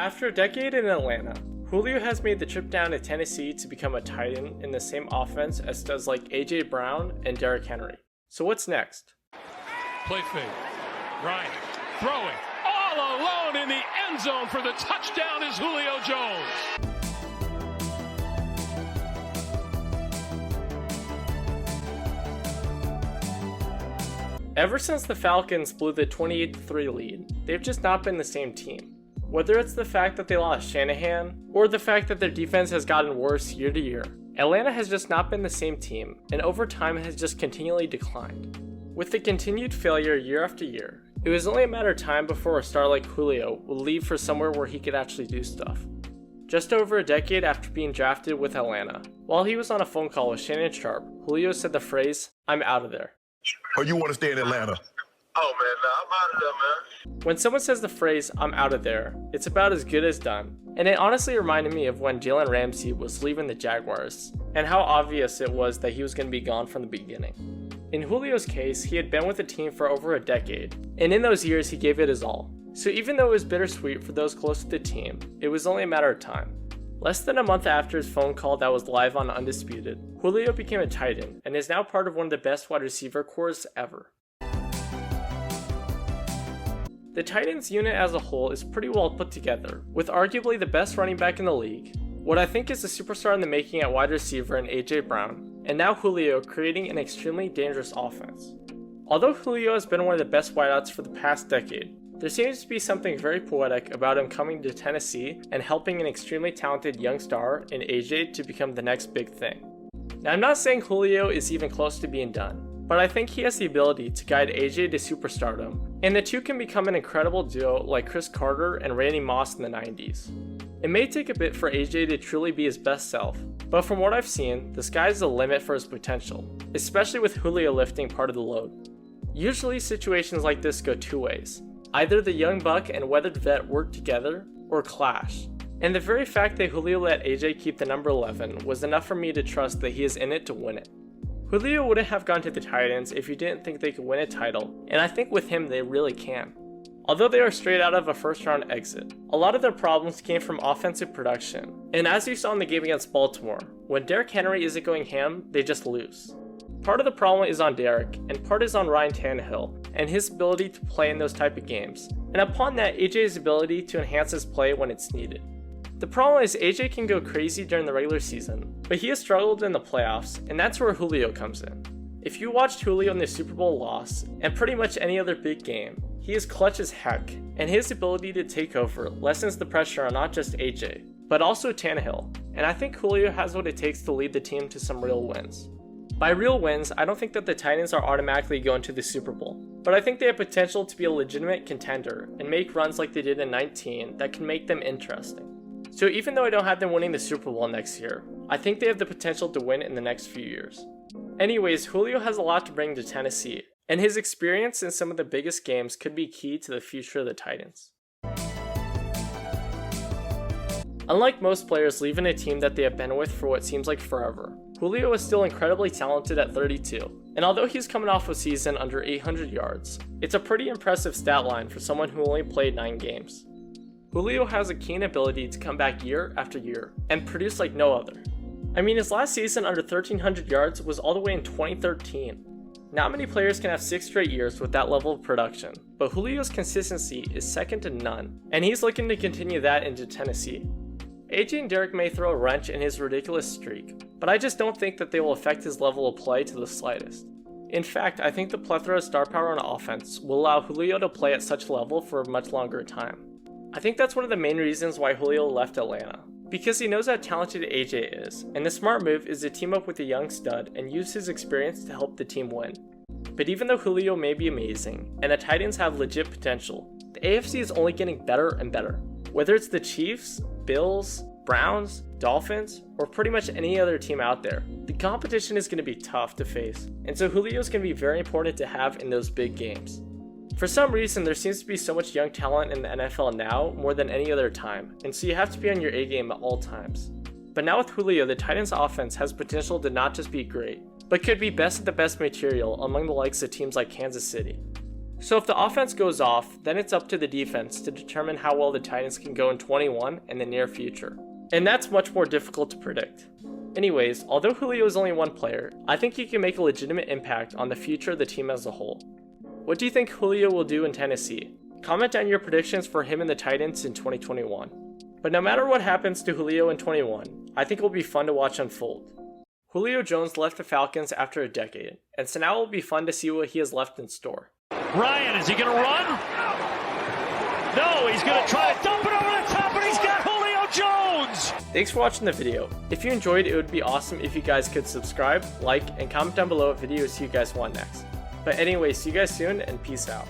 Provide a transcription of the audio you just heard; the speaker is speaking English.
After a decade in Atlanta, Julio has made the trip down to Tennessee to become a Titan in the same offense as studs like A.J. Brown and Derrick Henry. So what's next? Play fake. Ryan throwing all alone in the end zone for the touchdown is Julio Jones. Ever since the Falcons blew the 28-3 lead, they've just not been the same team. Whether it's the fact that they lost Shanahan, or the fact that their defense has gotten worse year to year, Atlanta has just not been the same team, and over time has just continually declined. With the continued failure year after year, it was only a matter of time before a star like Julio would leave for somewhere where he could actually do stuff. Just over a decade after being drafted with Atlanta, while he was on a phone call with Shannon Sharpe, Julio said the phrase, "I'm out of there." Or you want to stay in Atlanta? Oh man, nah, I'm out of there, man. When someone says the phrase, "I'm out of there," it's about as good as done. And it honestly reminded me of when Jalen Ramsey was leaving the Jaguars, and how obvious it was that he was going to be gone from the beginning. In Julio's case, he had been with the team for over a decade, and in those years he gave it his all. So even though it was bittersweet for those close to the team, it was only a matter of time. Less than a month after his phone call that was live on Undisputed, Julio became a Titan and is now part of one of the best wide receiver corps ever. The Titans unit as a whole is pretty well put together, with arguably the best running back in the league, what I think is a superstar in the making at wide receiver in A.J. Brown, and now Julio creating an extremely dangerous offense. Although Julio has been one of the best wideouts for the past decade, there seems to be something very poetic about him coming to Tennessee and helping an extremely talented young star in AJ to become the next big thing. Now, I'm not saying Julio is even close to being done, but I think he has the ability to guide AJ to superstardom, and the two can become an incredible duo like Chris Carter and Randy Moss in the 90s. It may take a bit for AJ to truly be his best self, but from what I've seen, the sky's the limit for his potential, especially with Julio lifting part of the load. Usually situations like this go two ways. Either the young buck and weathered vet work together, or clash. And the very fact that Julio let AJ keep the number 11 was enough for me to trust that he is in it to win it. Julio wouldn't have gone to the Titans if you didn't think they could win a title, and I think with him they really can. Although they are straight out of a first round exit, a lot of their problems came from offensive production, and as you saw in the game against Baltimore, when Derrick Henry isn't going ham, they just lose. Part of the problem is on Derrick, and part is on Ryan Tannehill, and his ability to play in those type of games, and upon that, AJ's ability to enhance his play when it's needed. The problem is AJ can go crazy during the regular season, but he has struggled in the playoffs, and that's where Julio comes in. If you watched Julio in the Super Bowl loss, and pretty much any other big game, he is clutch as heck, and his ability to take over lessens the pressure on not just AJ, but also Tannehill, and I think Julio has what it takes to lead the team to some real wins. By real wins, I don't think that the Titans are automatically going to the Super Bowl, but I think they have potential to be a legitimate contender and make runs like they did in 19 that can make them interesting. So even though I don't have them winning the Super Bowl next year, I think they have the potential to win in the next few years. Anyways, Julio has a lot to bring to Tennessee, and his experience in some of the biggest games could be key to the future of the Titans. Unlike most players leaving a team that they have been with for what seems like forever, Julio is still incredibly talented at 32, and although he's coming off a season under 800 yards, it's a pretty impressive stat line for someone who only played 9 games. Julio has a keen ability to come back year after year and produce like no other. I mean, his last season under 1,300 yards was all the way in 2013. Not many players can have 6 straight years with that level of production, but Julio's consistency is second to none, and he's looking to continue that into Tennessee. AJ and Derrick may throw a wrench in his ridiculous streak, but I just don't think that they will affect his level of play to the slightest. In fact, I think the plethora of star power on offense will allow Julio to play at such a level for a much longer time. I think that's one of the main reasons why Julio left Atlanta, because he knows how talented AJ is, and the smart move is to team up with a young stud and use his experience to help the team win. But even though Julio may be amazing, and the Titans have legit potential, the AFC is only getting better and better. Whether it's the Chiefs, Bills, Browns, Dolphins, or pretty much any other team out there, the competition is going to be tough to face, and so Julio is going to be very important to have in those big games. For some reason, there seems to be so much young talent in the NFL now more than any other time, and so you have to be on your A game at all times. But now with Julio, the Titans offense has potential to not just be great, but could be best of the best material among the likes of teams like Kansas City. So if the offense goes off, then it's up to the defense to determine how well the Titans can go in 21 and the near future. And that's much more difficult to predict. Anyways, although Julio is only one player, I think he can make a legitimate impact on the future of the team as a whole. What do you think Julio will do in Tennessee? Comment down your predictions for him and the Titans in 2021. But no matter what happens to Julio in 21, I think it will be fun to watch unfold. Julio Jones left the Falcons after a decade, and so now it will be fun to see what he has left in store. Ryan, is he going to run? No, he's going to try to dump it over the top, and he's got Julio Jones! Thanks for watching the video. If you enjoyed, it would be awesome if you guys could subscribe, like, and comment down below what videos you guys want next. But anyway, see you guys soon, and peace out.